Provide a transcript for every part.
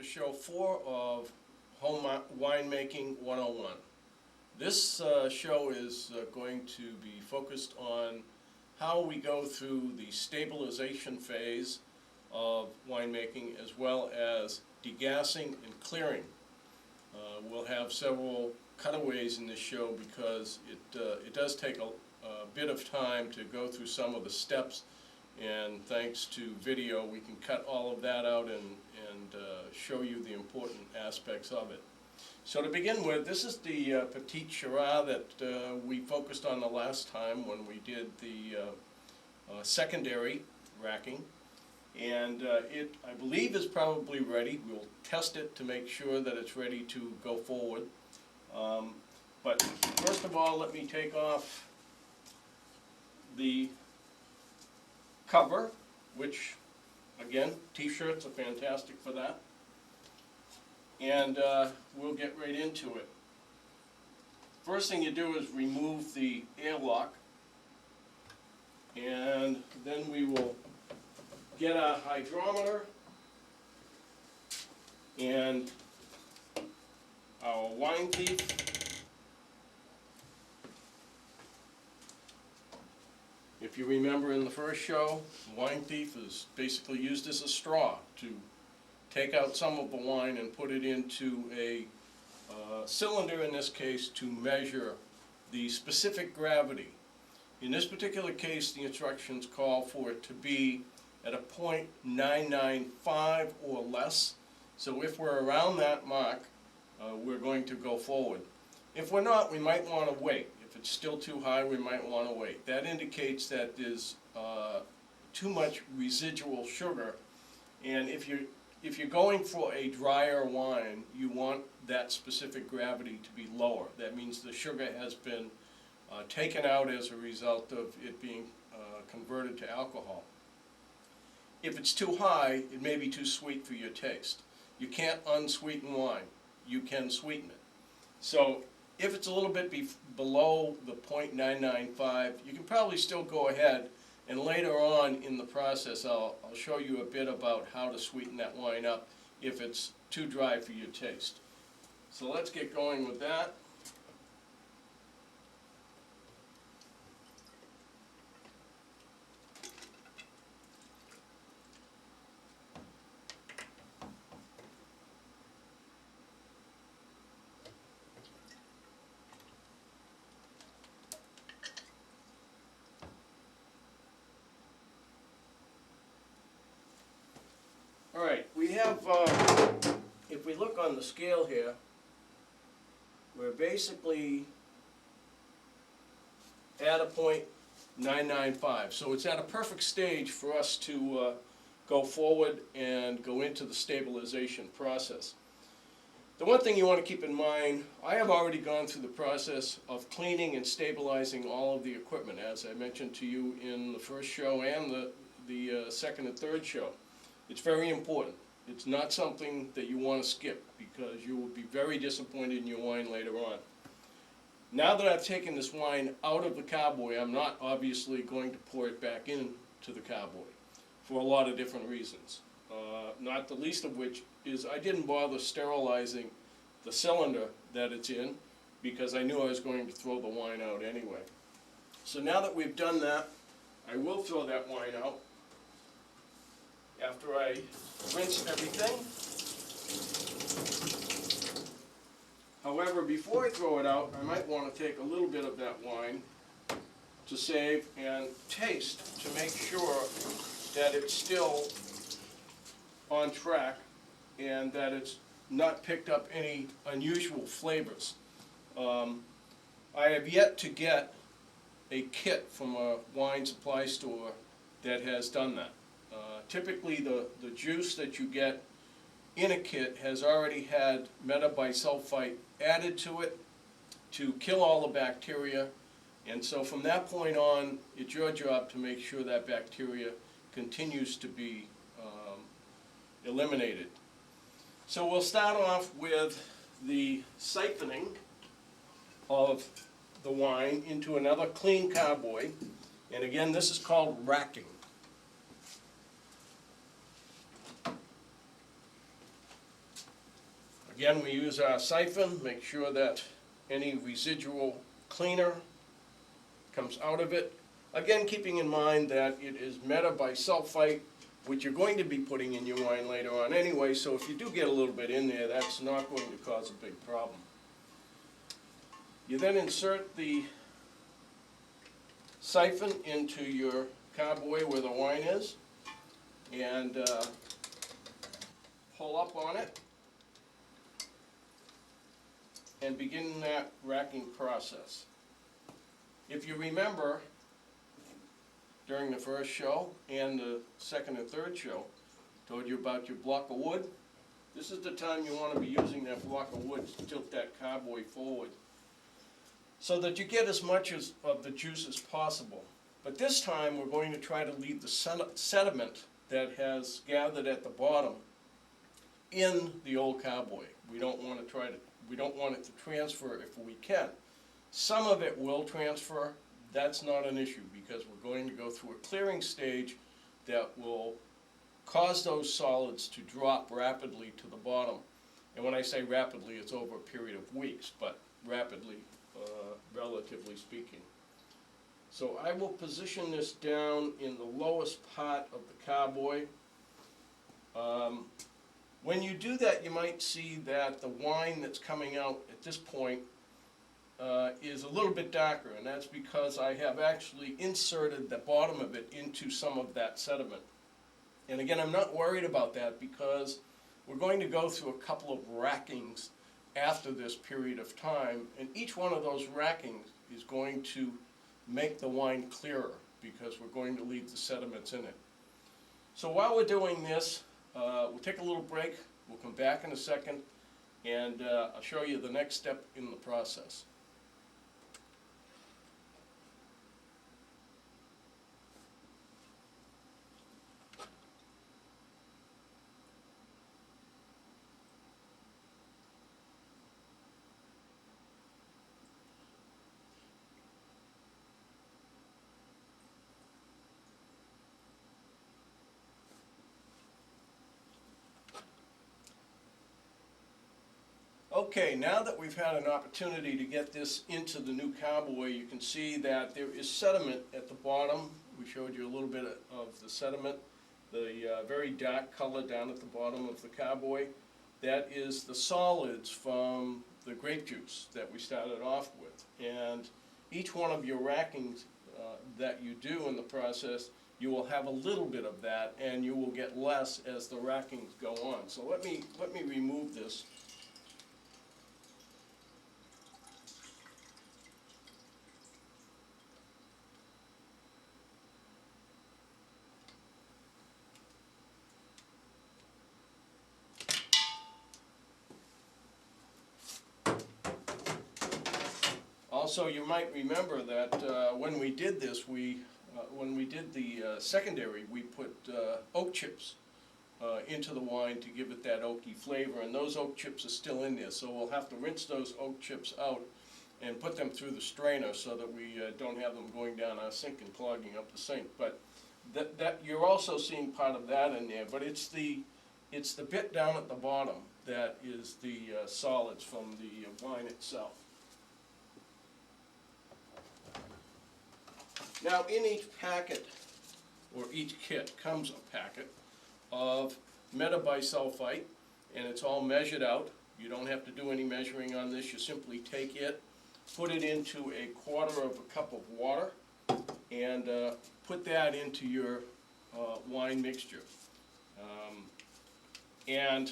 show 4 of Home Winemaking 101. This show is going to be focused on how we go through the stabilization phase of winemaking as well as degassing and clearing. We'll have several cutaways in this show because it does take a bit of time to go through some of the steps, and thanks to video we can cut all of that out and show you the important aspects of it. So to begin with, this is the Petite Shiraz that we focused on the last time when we did the secondary racking, and it, I believe, is probably ready. We'll test it to make sure that it's ready to go forward. But first of all, let me take off the cover, which, again, t-shirts are fantastic for that. And we'll get right into it. First thing you do is remove the airlock, and then we will get our hydrometer and our wine thief. If you remember in the first show, wine thief is basically used as a straw to take out some of the wine and put it into a cylinder, in this case, to measure the specific gravity. In this particular case, the instructions call for it to be at a 0.995 or less. So if we're around that mark, we're going to go forward. If we're not, we might want to wait. If it's still too high, we might want to wait. That indicates that there's too much residual sugar, and if you're going for a drier wine, you want that specific gravity to be lower. That means the sugar has been taken out as a result of it being converted to alcohol. If it's too high, it may be too sweet for your taste. You can't unsweeten wine. You can sweeten it. So if it's a little bit below the 0.995, you can probably still go ahead, and later on in the process I'll show you a bit about how to sweeten that wine up if it's too dry for your taste. So let's get going with that. All right, we have, if we look on the scale here, we're basically at a 0.995. So it's at a perfect stage for us to go forward and go into the stabilization process. The one thing you want to keep in mind, I have already gone through the process of cleaning and stabilizing all of the equipment, as I mentioned to you in the first show and the second and third show. It's very important. It's not something that you want to skip because you will be very disappointed in your wine later on. Now that I've taken this wine out of the carboy, I'm not obviously going to pour it back into the carboy for a lot of different reasons. Not the least of which is I didn't bother sterilizing the cylinder that it's in because I knew I was going to throw the wine out anyway. So now that we've done that, I will throw that wine out after I rinse everything. However, before I throw it out, I might want to take a little bit of that wine to save and taste to make sure that it's still on track and that it's not picked up any unusual flavors. I have yet to get a kit from a wine supply store that has done that. Typically the juice that you get in a kit has already had metabisulfite added to it to kill all the bacteria, and so from that point on it's your job to make sure that bacteria continues to be eliminated. So we'll start off with the siphoning of the wine into another clean carboy, and again this is called raking. Again, we use our siphon, make sure that any residual cleaner comes out of it. Again, keeping in mind that it is metabisulfite, which you're going to be putting in your wine later on anyway, so if you do get a little bit in there, that's not going to cause a big problem. You then insert the siphon into your carboy where the wine is, and pull up on it, and begin that racking process. If you remember, during the first show and the second and third show, told you about your block of wood. This is the time you want to be using that block of wood to tilt that carboy forward, so that you get as much of the juice as possible. But this time we're going to try to leave the sediment that has gathered at the bottom in the old carboy. We don't want it to transfer if we can. Some of it will transfer. That's not an issue because we're going to go through a clearing stage that will cause those solids to drop rapidly to the bottom. And when I say rapidly, it's over a period of weeks, but rapidly, relatively speaking. So I will position this down in the lowest part of the carboy. When you do that, you might see that the wine that's coming out at this point is a little bit darker, and that's because I have actually inserted the bottom of it into some of that sediment. And again, I'm not worried about that because we're going to go through a couple of rackings after this period of time, and each one of those rackings is going to make the wine clearer because we're going to leave the sediments in it. So while we're doing this, we'll take a little break, we'll come back in a second, and I'll show you the next step in the process. Okay, now that we've had an opportunity to get this into the new carboy, you can see that there is sediment at the bottom. We showed you a little bit of the sediment, the very dark color down at the bottom of the carboy. That is the solids from the grape juice that we started off with. And each one of your rackings that you do in the process, you will have a little bit of that, and you will get less as the rackings go on. So let me remove this. Also, you might remember that when we did this, when we did the secondary, we put oak chips into the wine to give it that oaky flavor, and those oak chips are still in there, so we'll have to rinse those oak chips out and put them through the strainer so that we don't have them going down our sink and clogging up the sink. But that you're also seeing part of that in there, but it's the bit down at the bottom that is the solids from the wine itself. Now, in each packet, or each kit, comes a packet of metabisulfite, and it's all measured out. You don't have to do any measuring on this. You simply take it, put it into a quarter of a cup of water, and put that into your wine mixture. And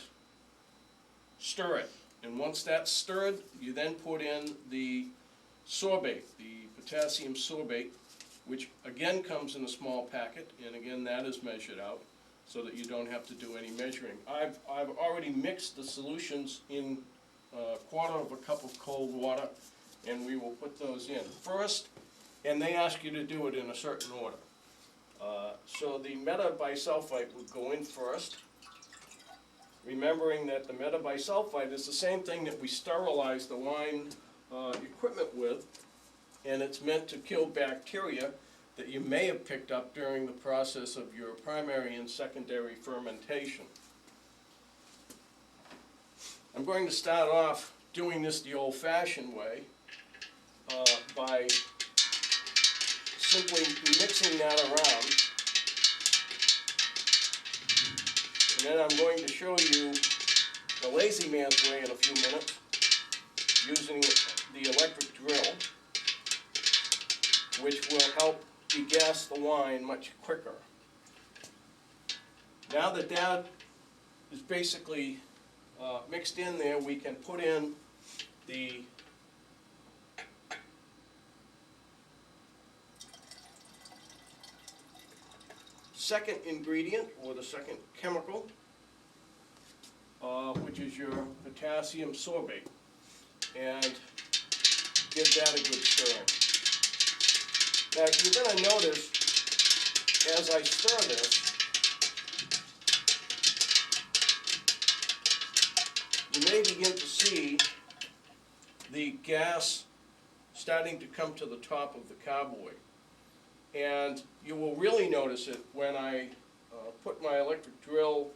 stir it. And once that's stirred, you then put in the sorbate, the potassium sorbate, which again comes in a small packet, and again that is measured out so that you don't have to do any measuring. I've already mixed the solutions in a quarter of a cup of cold water, and we will put those in first, and they ask you to do it in a certain order. So the metabisulfite would go in first, remembering that the metabisulfite is the same thing that we sterilize the wine equipment with, and it's meant to kill bacteria that you may have picked up during the process of your primary and secondary fermentation. I'm going to start off doing this the old-fashioned way by simply mixing that around. And then I'm going to show you the lazy man's way in a few minutes using the electric drill, which will help degas the wine much quicker. Now that that is basically mixed in there, we can put in the second ingredient, or the second chemical, which is your potassium sorbate, and give that a good stirring. Now you're going to notice as I stir this, you may begin to see the gas starting to come to the top of the carboy. And you will really notice it when I put my electric drill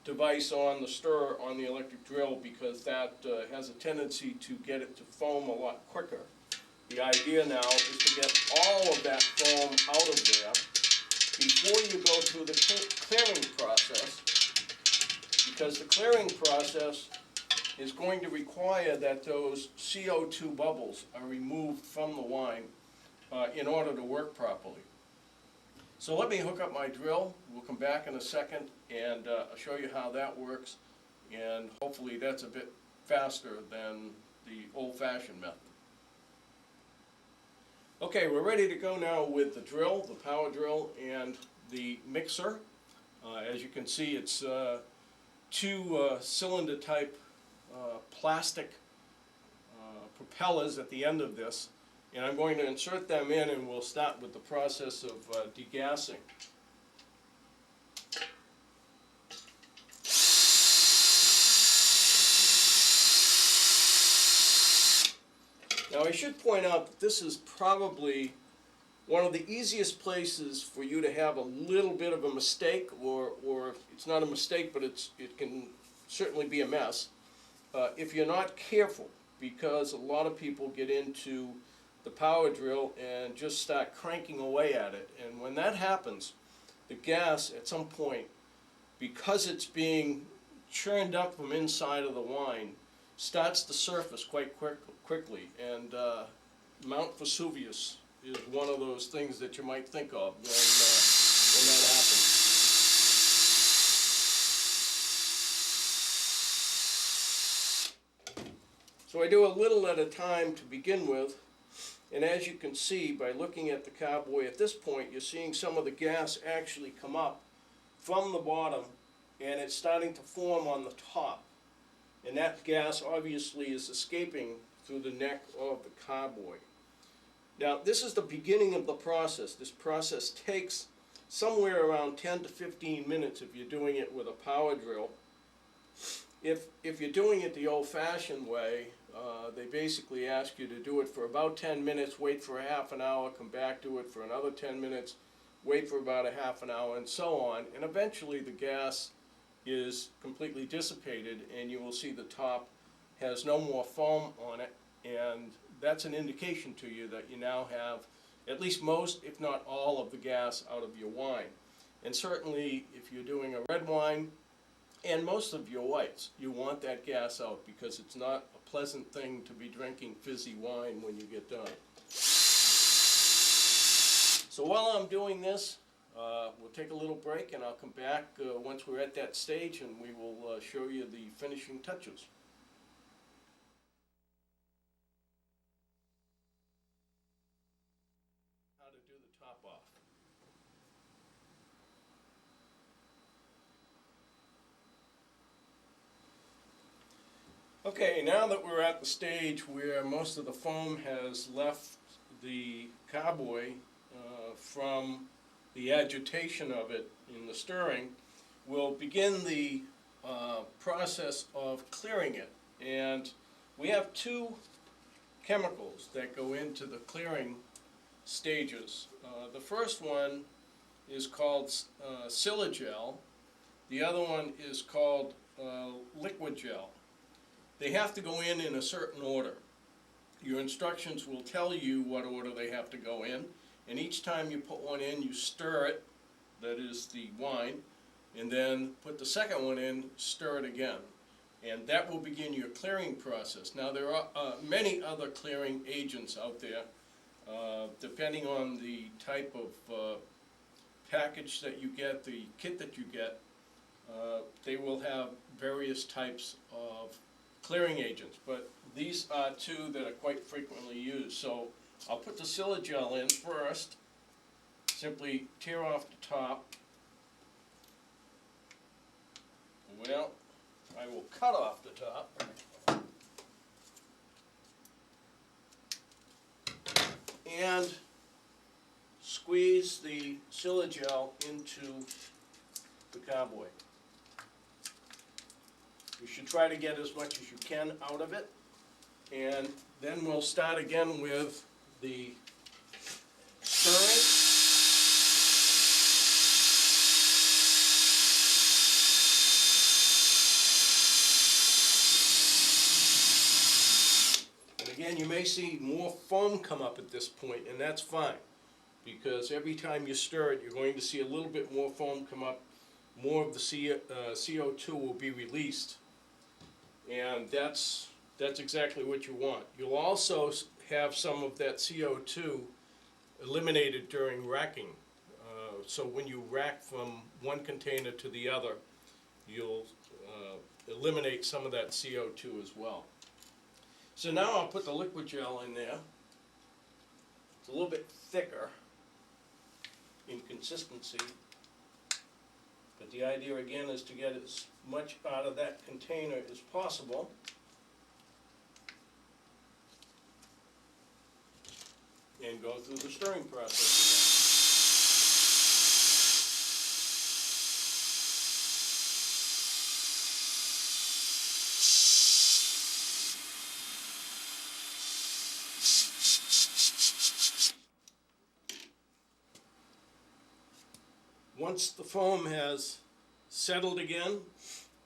device on the stir on the electric drill, because that has a tendency to get it to foam a lot quicker. The idea now is to get all of that foam out of there before you go through the clearing process, because the clearing process is going to require that those CO2 bubbles are removed from the wine in order to work properly. So let me hook up my drill. We'll come back in a second and I'll show you how that works, and hopefully that's a bit faster than the old-fashioned method. Okay, we're ready to go now with the drill, the power drill, and the mixer. As you can see, it's two cylinder type plastic propellers at the end of this, and I'm going to insert them in, and we'll start with the process of degassing. Now I should point out that this is probably one of the easiest places for you to have a little bit of a mistake, or it's not a mistake, but it can certainly be a mess if you're not careful, because a lot of people get into the power drill and just start cranking away at it, and when that happens, the gas at some point, because it's being churned up from inside of the wine, starts to surface quite quickly, and Mount Vesuvius is one of those things that you might think of when that happens. So I do a little at a time to begin with, and as you can see by looking at the carboy at this point, you're seeing some of the gas actually come up from the bottom, and it's starting to form on the top. And that gas obviously is escaping through the neck of the carboy. Now this is the beginning of the process. This process takes somewhere around 10 to 15 minutes if you're doing it with a power drill. If you're doing it the old-fashioned way, they basically ask you to do it for about 10 minutes, wait for a half an hour, come back, do it for another 10 minutes, wait for about a half an hour, and so on. And eventually the gas is completely dissipated, and you will see the top has no more foam on it, and that's an indication to you that you now have at least most, if not all, of the gas out of your wine. And certainly if you're doing a red wine and most of your whites, you want that gas out, because it's not a pleasant thing to be drinking fizzy wine when you get done. So while I'm doing this, we'll take a little break, and I'll come back once we're at that stage, and we will show you the finishing touches. How to do the top off. Okay, now that we're at the stage where most of the foam has left the carboy from the agitation of it in the stirring, we'll begin the process of clearing it. And we have two chemicals that go into the clearing stages. The first one is called silagel. The other one is called liquid gel. they have to go in a certain order. Your instructions will tell you what order they have to go in, and each time you put one in, you stir it, that is the wine, and then put the second one in, stir it again. And that will begin your clearing process. Now there are many other clearing agents out there, depending on the type of package that you get, the kit that you get, they will have various types of clearing agents, but these are two that are quite frequently used. So I'll put the silagel in first, simply tear off the top. Well, I will cut off the top. And squeeze the silagel into the carboy. You should try to get as much as you can out of it. And then we'll start again with the stirring. And again, you may see more foam come up at this point, and that's fine, because every time you stir it, you're going to see a little bit more foam come up. More of the CO2 will be released, and that's exactly what you want. You'll also have some of that CO2 eliminated during racking. So when you rack from one container to the other, you'll eliminate some of that CO2 as well. So now I'll put the liquid gel in there. It's a little bit thicker in consistency, but the idea again is to get as much out of that container as possible. And go through the stirring process again. Once the foam has settled again,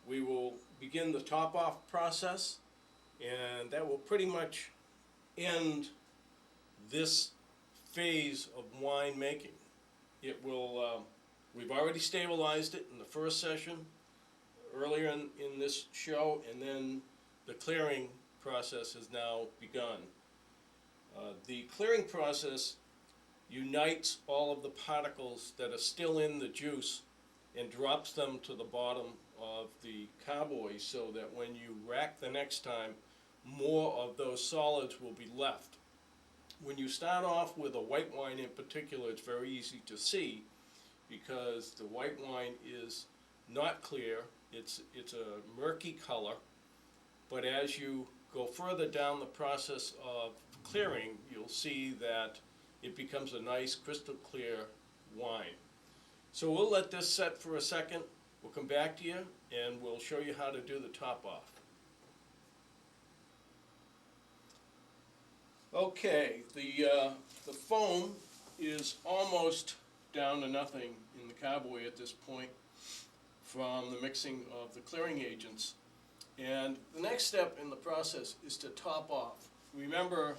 we will begin the top off process, and that will pretty much end this phase of wine making. It will, we've already stabilized it in the first session earlier in this show, and then the clearing process has now begun. The clearing process unites all of the particles that are still in the juice and drops them to the bottom of the carboy, so that when you rack the next time, more of those solids will be left. When you start off with a white wine in particular, it's very easy to see, because the white wine is not clear. It's a murky color, but as you go further down the process of clearing, you'll see that it becomes a nice crystal clear wine. So we'll let this set for a second. We'll come back to you and we'll show you how to do the top off. Okay, the foam is almost down to nothing in the carboy at this point from the mixing of the clearing agents. And the next step in the process is to top off. Remember,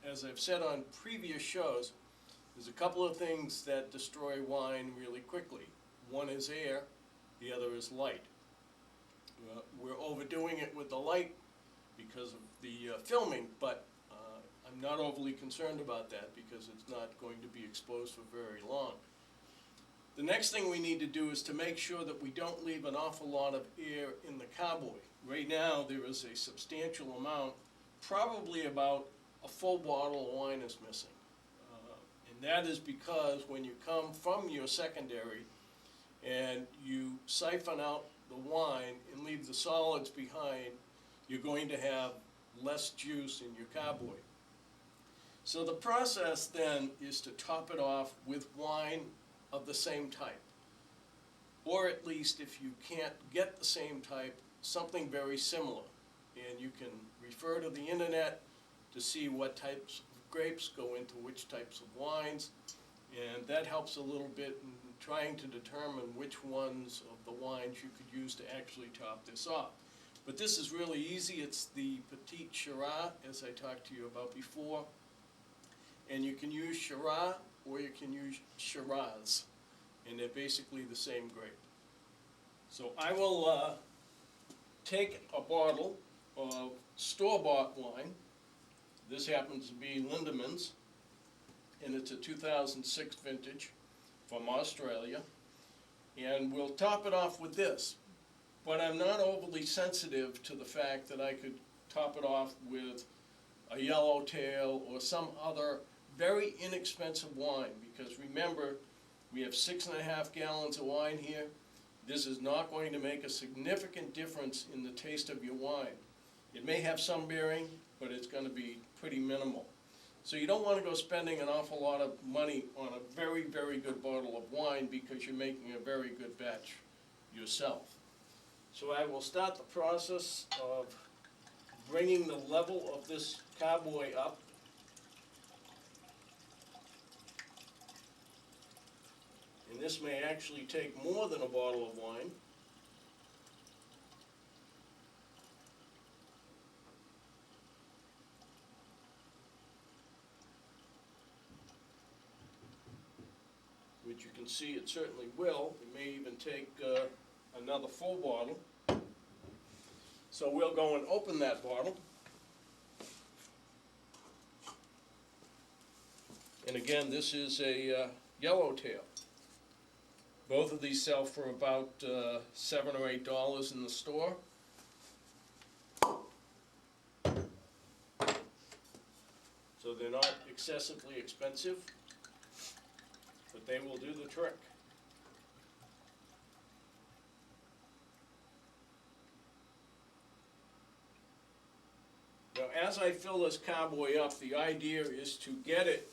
as I've said on previous shows, there's a couple of things that destroy wine really quickly. One is air, the other is light. We're overdoing it with the light because of the filming, but I'm not overly concerned about that because it's not going to be exposed for very long. The next thing we need to do is to make sure that we don't leave an awful lot of air in the carboy. Right now there is a substantial amount, probably about a full bottle of wine is missing. And that is because when you come from your secondary and you siphon out the wine and leave the solids behind, you're going to have less juice in your carboy. So the process then is to top it off with wine of the same type. Or at least, if you can't get the same type, something very similar. And you can refer to the internet to see what types of grapes go into which types of wines. And that helps a little bit in trying to determine which ones of the wines you could use to actually top this off. But this is really easy. It's the Petite Shiraz, as I talked to you about before. And you can use Shiraz or you can use Shiraz, and they're basically the same grape. So I will take a bottle of store-bought wine. This happens to be Lindemann's, and it's a 2006 vintage from Australia. And we'll top it off with this. But I'm not overly sensitive to the fact that I could top it off with a yellowtail or some other very inexpensive wine, because remember, we have 6.5 gallons of wine here. This is not going to make a significant difference in the taste of your wine. It may have some bearing, but it's going to be pretty minimal. So you don't want to go spending an awful lot of money on a very, very good bottle of wine because you're making a very good batch yourself. So I will start the process of bringing the level of this carboy up. And this may actually take more than a bottle of wine. Which you can see it certainly will. It may even take another full bottle. So we'll go and open that bottle. And again, this is a yellowtail. Both of these sell for about $7 or $8 in the store. So they're not excessively expensive, but they will do the trick. Now, as I fill this carboy up, the idea is to get it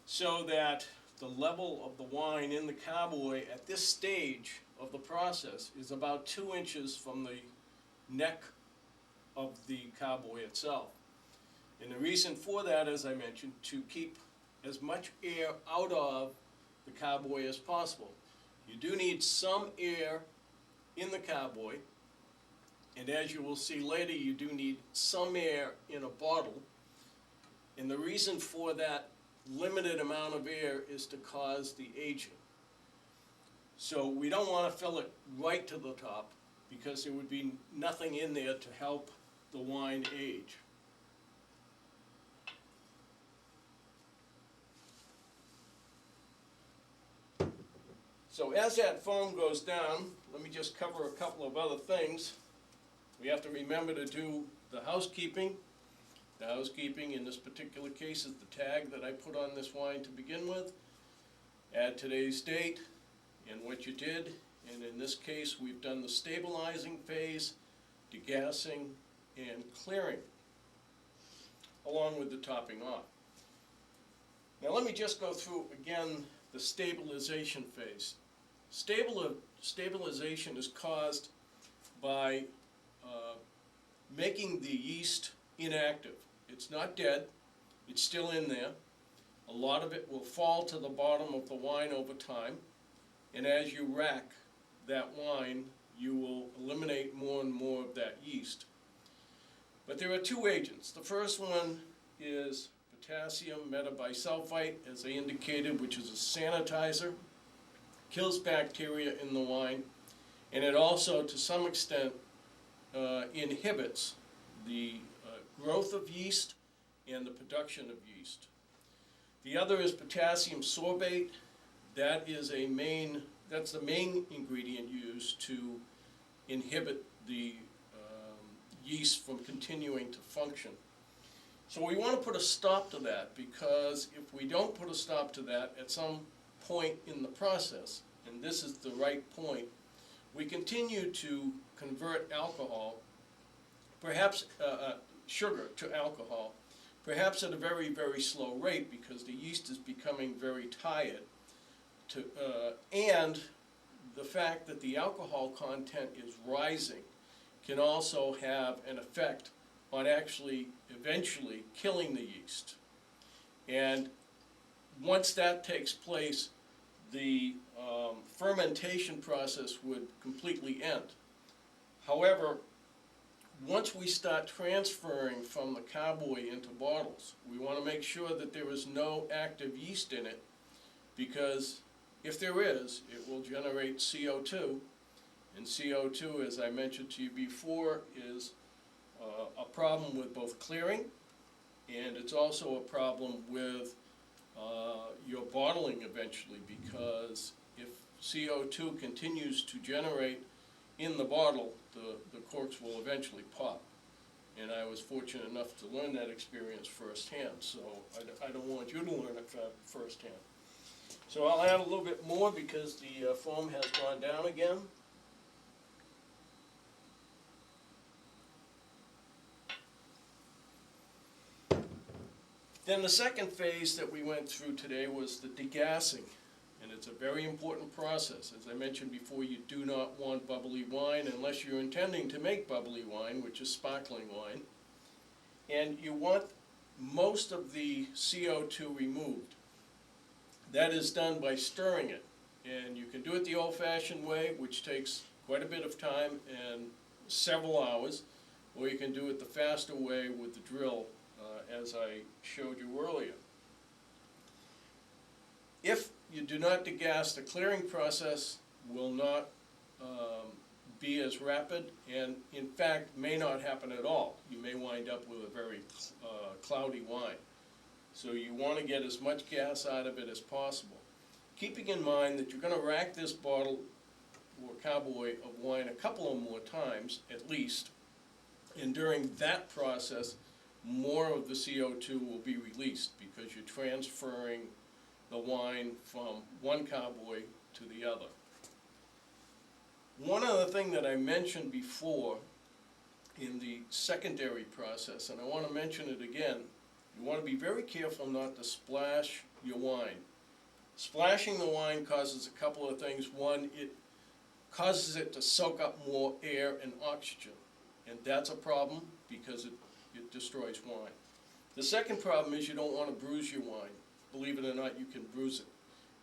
so that the level of the wine in the carboy at this stage of the process is about 2 inches from the neck of the carboy itself. And the reason for that, as I mentioned, to keep as much air out of the carboy as possible. You do need some air in the carboy, and as you will see later, you do need some air in a bottle. And the reason for that limited amount of air is to cause the aging. So we don't want to fill it right to the top because there would be nothing in there to help the wine age. So as that foam goes down, let me just cover a couple of other things. We have to remember to do the housekeeping. The housekeeping in this particular case is the tag that I put on this wine to begin with. Add today's date and what you did. And in this case, we've done the stabilizing phase, degassing, and clearing, along with the topping off. Now let me just go through again the stabilization phase. Stabilization is caused by making the yeast inactive. It's not dead, it's still in there. A lot of it will fall to the bottom of the wine over time, and as you rack that wine, you will eliminate more and more of that yeast. But there are two agents. The first one is potassium metabisulfite, as I indicated, which is a sanitizer, kills bacteria in the wine, and it also, to some extent, inhibits the growth of yeast and the production of yeast. The other is potassium sorbate. That's the main ingredient used to inhibit the yeast from continuing to function. So we want to put a stop to that, because if we don't put a stop to that at some point in the process, and this is the right point, we continue to convert alcohol, perhaps sugar to alcohol, perhaps at a very, very slow rate because the yeast is becoming very tired, and the fact that the alcohol content is rising can also have an effect on actually eventually killing the yeast. And once that takes place, the fermentation process would completely end. However, once we start transferring from the carboy into bottles, we want to make sure that there is no active yeast in it, because if there is, it will generate CO2, and CO2, as I mentioned to you before, is a problem with both clearing, and it's also a problem with your bottling eventually, because if CO2 continues to generate in the bottle, the corks will eventually pop. And I was fortunate enough to learn that experience firsthand, so I don't want you to learn it firsthand. So I'll add a little bit more because the foam has gone down again. Then the second phase that we went through today was the degassing, and it's a very important process. As I mentioned before, you do not want bubbly wine unless you're intending to make bubbly wine, which is sparkling wine, and you want most of the CO2 removed. That is done by stirring it, and you can do it the old-fashioned way, which takes quite a bit of time and several hours, or you can do it the faster way with the drill, as I showed you earlier. If you do not degas, the clearing process will not be as rapid, and in fact may not happen at all. You may wind up with a very cloudy wine. So you want to get as much gas out of it as possible, keeping in mind that you're going to rack this bottle or carboy of wine a couple of more times at least, and during that process more of the CO2 will be released because you're transferring the wine from one carboy to the other. One other thing that I mentioned before in the secondary process, and I want to mention it again, you want to be very careful not to splash your wine. Splashing the wine causes a couple of things. One, it causes it to soak up more air and oxygen, and that's a problem because it destroys wine. The second problem is you don't want to bruise your wine. Believe it or not, you can bruise it.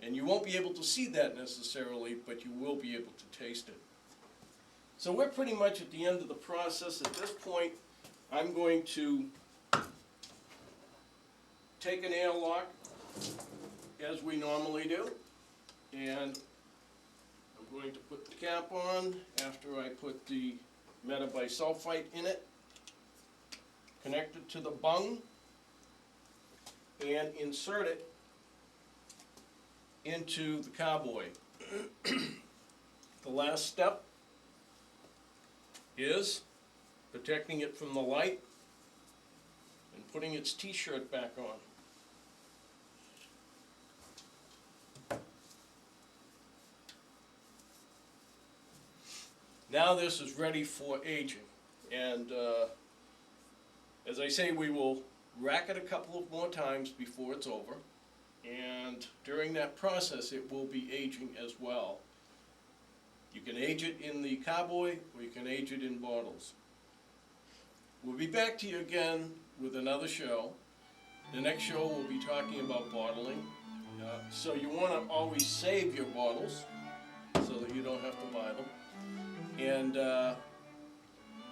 And you won't be able to see that necessarily, but you will be able to taste it. So we're pretty much at the end of the process. At this point, I'm going to take an airlock, as we normally do, and I'm going to put the cap on after I put the metabisulfite in it, connect it to the bung, and insert it into the carboy. The last step is protecting it from the light and putting its t-shirt back on. Now this is ready for aging, and as I say, we will rack it a couple of more times before it's over, and during that process it will be aging as well. You can age it in the carboy or you can age it in bottles. We'll be back to you again with another show. The next show we'll be talking about bottling. So you want to always save your bottles so that you don't have to buy them. And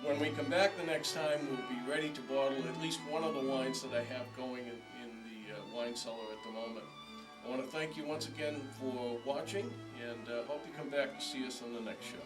when we come back the next time, we'll be ready to bottle at least one of the wines that I have going in the wine cellar at the moment. I want to thank you once again for watching, and hope you come back to see us on the next show.